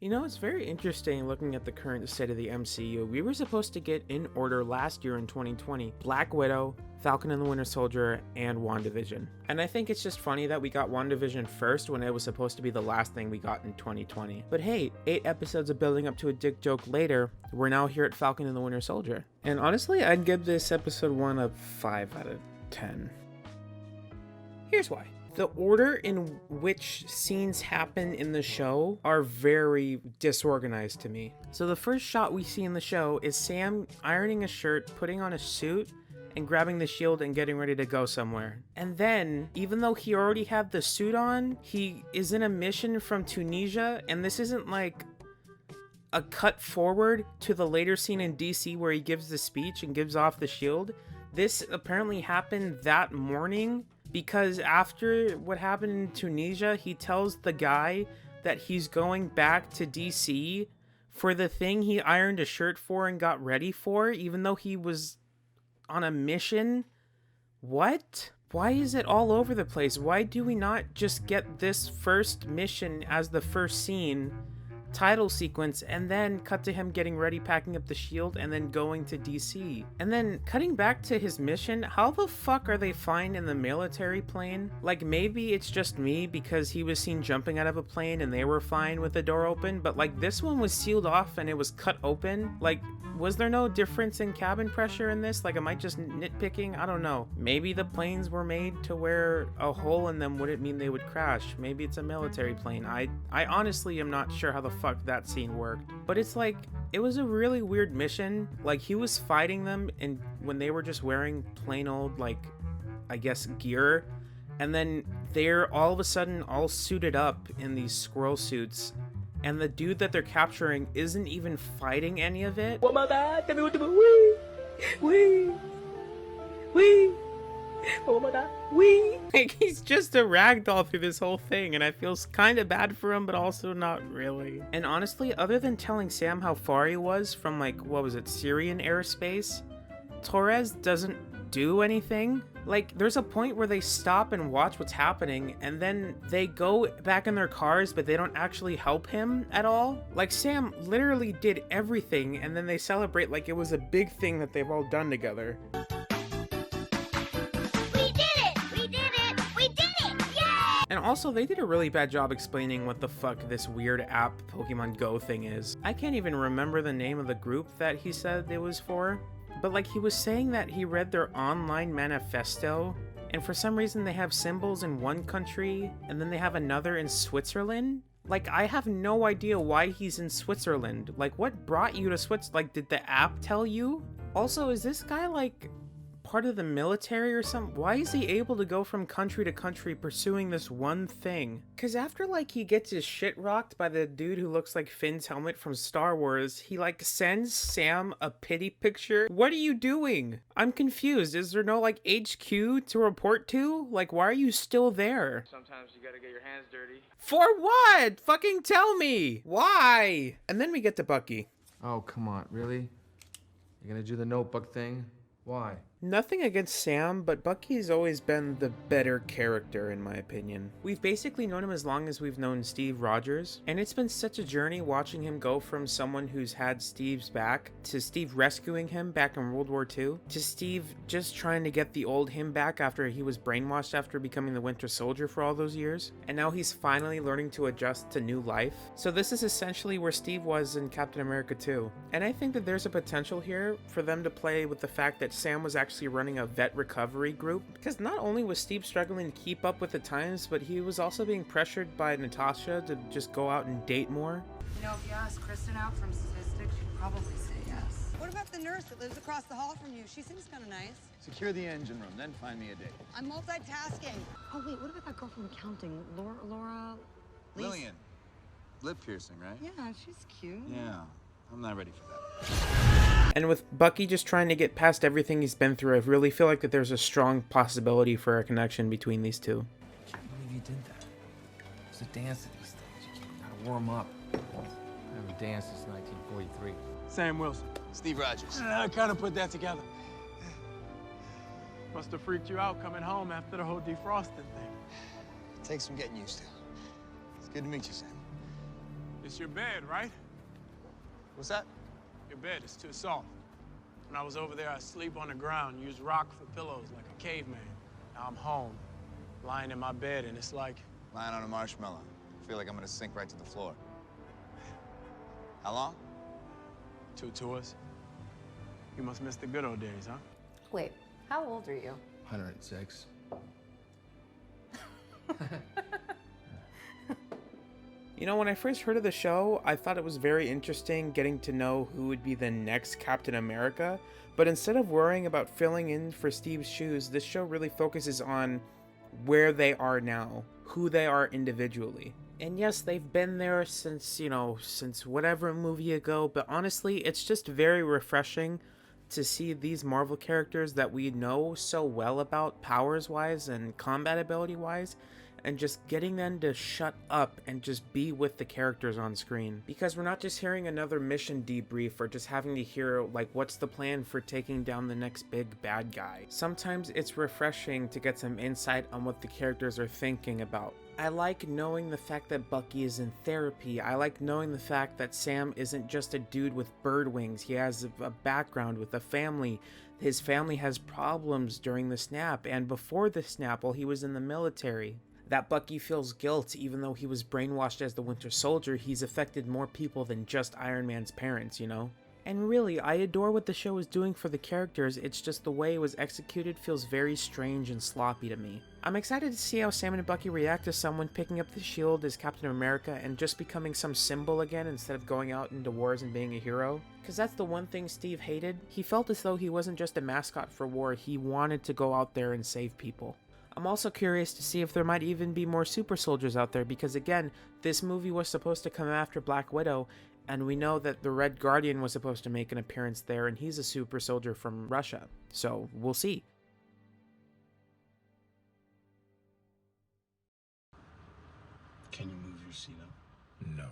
You know, it's very interesting looking at the current state of the MCU. We were supposed to get in order last year in 2020 Black Widow, Falcon and the Winter Soldier, and WandaVision. And I think it's just funny that we got WandaVision first when it was supposed to be the last thing we got in 2020. But hey, 8 episodes of building up to a dick joke later, we're now here at Falcon and the Winter Soldier. And honestly, I'd give this episode 1 a 5 out of 10. Here's why. The order in which scenes happen in the show are very disorganized to me. So the first shot we see in the show is Sam ironing a shirt, putting on a suit, and grabbing the shield and getting ready to go somewhere. And then, even though he already had the suit on, he is in a mission from Tunisia, and this isn't like a cut forward to the later scene in DC where he gives the speech and gives off the shield. This apparently happened that morning, because after what happened in Tunisia, he tells the guy that he's going back to DC for the thing he ironed a shirt for and got ready for, even though he was on a mission. What? Why is it all over the place? Why do we not just get this first mission as the first scene, title sequence, and then cut to him getting ready, packing up the shield, and then going to DC? And then cutting back to his mission, how the fuck are they fine in the military plane? Like, maybe it's just me because he was seen jumping out of a plane and they were fine with the door open, but like this one was sealed off and it was cut open. Like, was there no difference in cabin pressure in this? Like, am I just nitpicking? I don't know. Maybe the planes were made to where a hole in them wouldn't mean they would crash. Maybe it's a military plane. I honestly am not sure how the fuck that scene worked. But it's like, it was a really weird mission. Like, he was fighting them and when they were just wearing plain old, like, I guess gear. And then they're all of a sudden all suited up in these squirrel suits. And the dude that they're capturing isn't even fighting any of it. Oh my god, tell me what to do. Oh my god, Like, he's just a ragdoll through this whole thing, and I feel kind of bad for him, but also not really. And honestly, other than telling Sam how far he was from, like, what was it, Syrian airspace, Torres doesn't do anything. Like, there's a point where they stop and watch what's happening, and then they go back in their cars, but they don't actually help him at all. Like, Sam literally did everything, and then they celebrate like it was a big thing that they've all done together. And also, they did a really bad job explaining what the fuck this weird app Pokemon Go thing is. I can't even remember the name of the group that he said it was for, but like, he was saying that he read their online manifesto, and for some reason they have symbols in one country, and then they have another in Switzerland. Like, I have no idea why he's in Switzerland. Like, what brought you to Switzerland? Like, did the app tell you? Also, is this guy, like, part of the military or something? Why is he able to go from country to country pursuing this one thing? Because after, like, he gets his shit rocked by the dude who looks like Finn's helmet from Star Wars, he, like, sends Sam a pity picture. What are you doing? I'm confused. Is there no, like, HQ to report to? Like, why are you still there? Sometimes you gotta get your hands dirty. For what? Fucking tell me! Why? And then we get to Bucky. Oh, come on, really? You're gonna do the notebook thing? Why? Nothing against Sam, but Bucky's always been the better character in my opinion. We've basically known him as long as we've known Steve Rogers, and it's been such a journey watching him go from someone who's had Steve's back, to Steve rescuing him back in World War II, to Steve just trying to get the old him back after he was brainwashed after becoming the Winter Soldier for all those years, and now he's finally learning to adjust to new life. So this is essentially where Steve was in Captain America 2. And I think that there's a potential here for them to play with the fact that Sam was actually running a vet recovery group, because not only was Steve struggling to keep up with the times, but he was also being pressured by Natasha to just go out and date more. You know, if you ask Kristen out from statistics, she'd probably say yes. What about the nurse that lives across the hall from you? She seems kind of nice. Secure the engine room, then find me a date. I'm multitasking. Oh, wait, what about that girl from accounting? Laura... Lillian. Lip piercing, right? Yeah, she's cute. Yeah, I'm not ready for that. And with Bucky just trying to get past everything he's been through, I really feel like that there's a strong possibility for a connection between these two. I can't believe you did that. It's a dance at these things. You gotta warm up. I haven't danced since 1943. Sam Wilson. Steve Rogers. I kind of put that together. Must have freaked you out coming home after the whole defrosting thing. It takes some getting used to. It's good to meet you, Sam. It's your bed, right? What's that? Your bed is too soft. When I was over there, I sleep on the ground, use rock for pillows like a caveman. Now I'm home, lying in my bed, and it's like... Lying on a marshmallow. I feel like I'm gonna sink right to the floor. How long? 2 tours. You must miss the good old days, huh? Wait, how old are you? 106. You know, when I first heard of the show, I thought it was very interesting getting to know who would be the next Captain America, but instead of worrying about filling in for Steve's shoes, this show really focuses on where they are now, who they are individually. And yes, they've been there since, since whatever movie ago, but honestly, it's just very refreshing to see these Marvel characters that we know so well about powers-wise and combat ability-wise, and just getting them to shut up and just be with the characters on screen. Because we're not just hearing another mission debrief or just having to hear, like, what's the plan for taking down the next big bad guy. Sometimes it's refreshing to get some insight on what the characters are thinking about. I like knowing the fact that Bucky is in therapy. I like knowing the fact that Sam isn't just a dude with bird wings. He has a background with a family. His family has problems during the snap and before the snap while he was in the military. That Bucky feels guilt even though he was brainwashed as the Winter Soldier. He's affected more people than just Iron Man's parents, And really, I adore what the show is doing for the characters, it's just the way it was executed feels very strange and sloppy to me. I'm excited to see how Sam and Bucky react to someone picking up the shield as Captain America and just becoming some symbol again instead of going out into wars and being a hero. Because that's the one thing Steve hated. He felt as though he wasn't just a mascot for war, he wanted to go out there and save people. I'm also curious to see if there might even be more super soldiers out there because again, this movie was supposed to come after Black Widow, and we know that the Red Guardian was supposed to make an appearance there, and he's a super soldier from Russia. So, we'll see. Can you move your seat up? No.